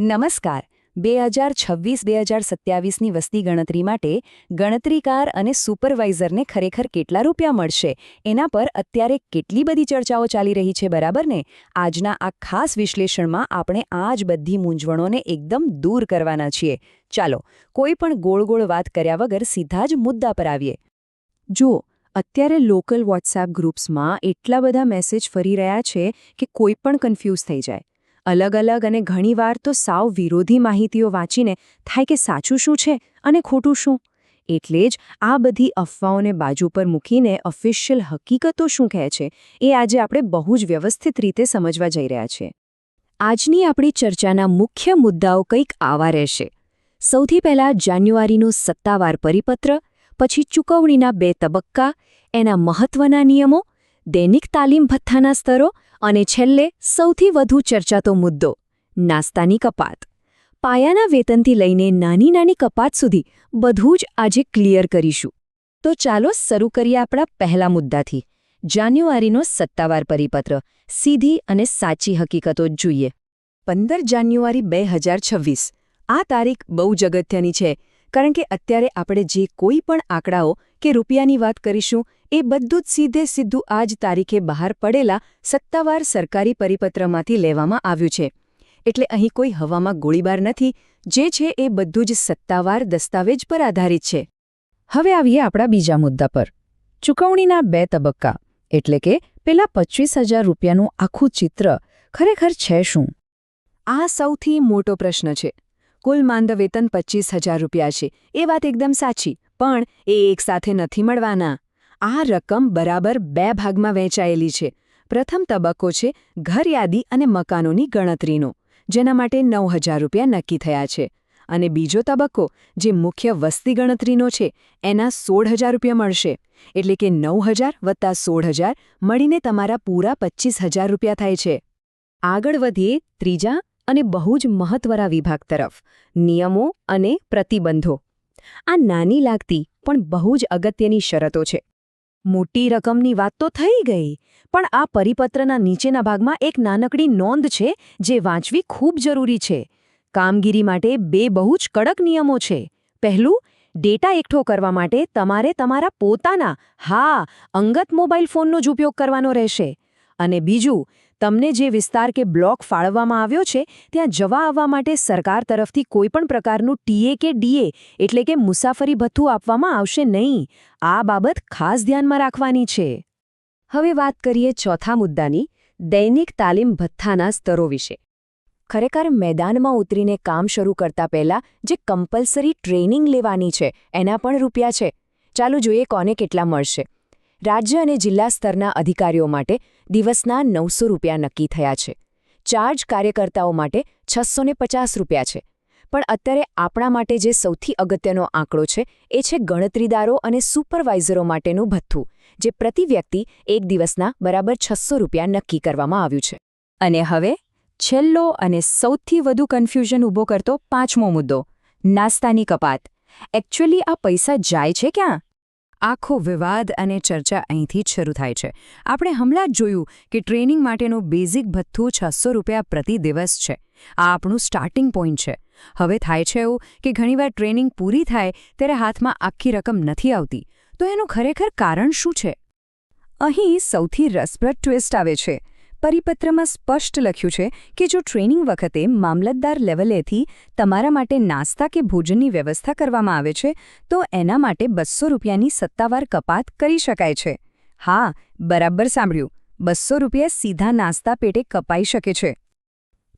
નમસ્કાર. 2026-2027ની વસ્તી ગણતરી માટે ગણતરીકાર અને સુપરવાઇઝરને ખરેખર કેટલા રૂપિયા મળશે એના પર અત્યારે કેટલી બધી ચર્ચાઓ ચાલી રહી છે, બરાબર ને? આજના આ ખાસ વિશ્લેષણમાં આપણે આ જ બધી મૂંઝવણોને એકદમ દૂર કરવાના છીએ. ચાલો, કોઈ પણ ગોળ વાત કર્યા વગર સીધા જ મુદ્દા પર આવીએ. જુઓ, અત્યારે લોકલ વોટ્સએપ ગ્રુપ્સમાં એટલા બધા મેસેજ ફરી રહ્યા છે કે કોઈ પણ કન્ફ્યુઝ થઈ જાય. અલગ અને ઘણીવાર તો સાવ વિરોધી માહિતીઓ વાંચીને થાય કે સાચું શું છે અને ખોટું શું. એટલે જ આ બધી અફવાઓને બાજુ પર મૂકીને ઓફિશિયલ હકીકતો શું કહે છે એ આજે આપણે બહુ જ વ્યવસ્થિત રીતે સમજવા જઈ રહ્યા છીએ. આજની આપણી ચર્ચાના મુખ્ય મુદ્દાઓ કંઈક આવા રહેશે. સૌથી પહેલાં જાન્યુઆરીનું સત્તાવાર પરિપત્ર, પછી ચૂકવણીના 2 તબક્કા, એના મહત્વના નિયમો, દૈનિક તાલીમ ભથ્થાના સ્તરો અને છેલ્લે સૌથી વધુ ચર્ચાતો મુદ્દો નાસ્તાની કપાત. પાયાના વેતનથી લઈને નાની કપાત સુધી બધું જ આજે ક્લિયર કરીશું. તો ચાલો શરૂ કરીએ આપણા પહેલા મુદ્દાથી. જાન્યુઆરીનો સત્તાવાર પરિપત્ર. સીધી અને સાચી હકીકતો જ જોઈએ. 15 જાન્યુઆરી 2026. આ તારીખ બહુ જ અગત્યની છે, કારણ કે અત્યારે આપણે જે કોઈ પણ આંકડાઓ કે રૂપિયાની વાત કરીશું એ બધું જ સીધું આ જ તારીખે બહાર પડેલા સત્તાવાર સરકારી પરિપત્રમાંથી લેવામાં આવ્યું છે. એટલે અહીં કોઈ હવામાં ગોળીબાર નથી, જે છે એ બધું જ સત્તાવાર દસ્તાવેજ પર આધારિત છે. હવે આવીએ આપણા બીજા મુદ્દા પર. ચૂકવણીના 2 તબક્કા, એટલે કે પેલા 25,000 રૂપિયાનું આખું ચિત્ર ખરેખર છે શું? આ સૌથી મોટો પ્રશ્ન છે. કુલ માંદ વેતન 25,000 રૂપિયા છે, એ વાત એકદમ સાચી, પણ એ એકસાથે નથી મળવાના. આ રકમ બરાબર 2 ભાગમાં વહેંચાયેલી છે. પ્રથમ તબક્કો છે ઘરયાદી અને મકાનોની ગણતરીનો, જેના માટે 9,000 રૂપિયા નક્કી થયા છે. અને બીજો તબક્કો, જે મુખ્ય વસ્તી ગણતરીનો છે, એના 16,000 રૂપિયા મળશે. એટલે કે 9,000 વત્તા 16,000 મળીને તમારા પૂરા 25,000 રૂપિયા થાય છે. આગળ વધીએ ત્રીજા અને બહુ જ મહત્વના વિભાગ તરફ, નિયમો અને પ્રતિબંધો. આ નાની લાગતી પણ બહુ જ અગત્યની શરતો છે. મોટી રકમની વાત તો થઈ ગઈ, પણ આ પરિપત્રના નીચેના ભાગમાં એક નાનકડી નોંધ છે જે વાંચવી ખૂબ જરૂરી છે. કામગીરી માટે 2 બહુ જ કડક નિયમો છે. પહેલું, ડેટા એકઠો કરવા માટે તમારે તમારા પોતાના અંગત મોબાઈલ ફોનનો જ ઉપયોગ કરવાનો રહેશે. અને બીજું, તમને જે વિસ્તાર કે બ્લોક ફાળવવામાં આવ્યો છે ત્યાં જવા આવવા માટે સરકાર તરફથી કોઈપણ પ્રકારનું ટીએ કે ડીએ એટલે કે મુસાફરી ભથ્થું આપવામાં આવશે નહીં. આ બાબત ખાસ ધ્યાનમાં રાખવાની છે. હવે વાત કરીએ ચોથા મુદ્દાની, દૈનિક તાલીમ ભથ્થાના સ્તરો વિશે. ખરેખર મેદાનમાં ઉતરીને કામ શરૂ કરતા પહેલાં જે કમ્પલ્સરી ટ્રેનિંગ લેવાની છે એના પણ રૂપિયા છે. ચાલો જોઈએ કોને કેટલા મળશે. રાજ્ય અને જિલ્લા સ્તરના અધિકારીઓ માટે દિવસના 900 રૂપિયા નક્કી થયા છે. ચાર્જ કાર્યકર્તાઓ માટે 650 રૂપિયા છે. પણ અત્યારે આપણા માટે જે સૌથી અગત્યનો આંકડો છે એ છે ગણતરીદારો અને સુપરવાઇઝરો માટેનું ભથ્થું, જે પ્રતિ વ્યક્તિ એક દિવસના બરાબર 600 રૂપિયા નક્કી કરવામાં આવ્યું છે. અને હવે છેલ્લો અને સૌથી વધુ કન્ફ્યુઝન ઊભો કરતો 5મો મુદ્દો, નાસ્તાની કપાત. એકચ્યુઅલી આ પૈસા જાય છે ક્યાં? આખો વિવાદ અને ચર્ચા અહીંથી જ શરૂ થાય છે. આપણે હમણાં જ જોયું કે ટ્રેનિંગ માટેનું બેઝિક ભથ્થું 600 રૂપિયા પ્રતિ દિવસ છે. આ આપણું સ્ટાર્ટિંગ પોઈન્ટ છે. હવે થાય છે એવું કે ઘણીવાર ટ્રેનિંગ પૂરી થાય ત્યારે હાથમાં આખી રકમ નથી આવતી. તો એનું ખરેખર કારણ શું છે? અહીં સૌથી રસપ્રદ ટ્વિસ્ટ આવે છે. પરિપત્રમાં સ્પષ્ટ લખ્યું છે કે જો ટ્રેનિંગ વખતે મામલતદાર લેવલેથી તમારા માટે નાસ્તા કે ભોજનની વ્યવસ્થા કરવામાં આવે છે તો એના માટે 200 રૂપિયાની સત્તાવાર કપાત કરી શકાય છે. હા, બરાબર સાંભળ્યું, 200 રૂપિયા સીધા નાસ્તા પેટે કપાઈ શકે છે.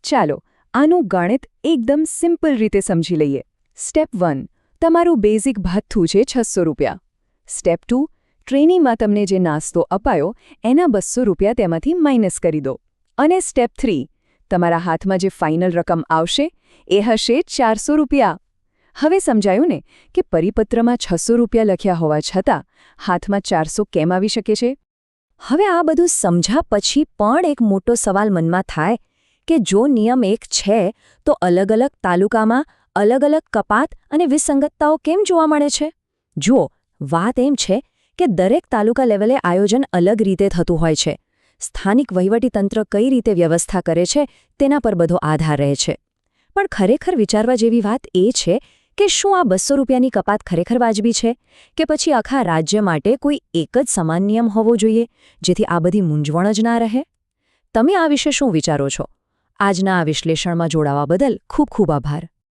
ચાલો, આનું ગણિત એકદમ સિમ્પલ રીતે સમજી લઈએ. સ્ટેપ 1, તમારું બેઝિક ભથ્થું છે 600 રૂપિયા. સ્ટેપ 2, ટ્રેનિંગમાં તમને જે નાસ્તો અપાયો એના 200 રૂપિયા તેમાંથી માઇનસ કરી દો. અને સ્ટેપ 3, તમારા હાથમાં જે ફાઇનલ રકમ આવશે એ હશે 400 રૂપિયા. હવે સમજાયું ને કે પરિપત્રમાં 600 રૂપિયા લખ્યા હોવા છતાં હાથમાં 400 કેમ આવી શકે છે? હવે આ બધું સમજ્યા પછી પણ એક મોટો સવાલ મનમાં થાય કે જો નિયમ એક છે તો અલગ તાલુકામાં અલગ કપાત અને વિસંગતતાઓ કેમ જોવા મળે છે? જુઓ, વાત એમ છે કે દરેક તાલુકા લેવલે આયોજન અલગ રીતે થતું હોય છે. સ્થાનિક વહીવટીતંત્ર કઈ રીતે વ્યવસ્થા કરે છે તેના પર બધો આધાર રહે છે. પણ ખરેખર વિચારવા જેવી વાત એ છે કે શું આ 200 રૂપિયાની કપાત ખરેખર વાજબી છે કે પછી આખા રાજ્ય માટે કોઈ એક જ સમાન નિયમ હોવો જોઈએ જેથી આ બધી મૂંઝવણ જ ના રહે? તમે આ વિશે શું વિચારો છો? આજના આ વિશ્લેષણમાં જોડાવા બદલ ખૂબ ખૂબ આભાર.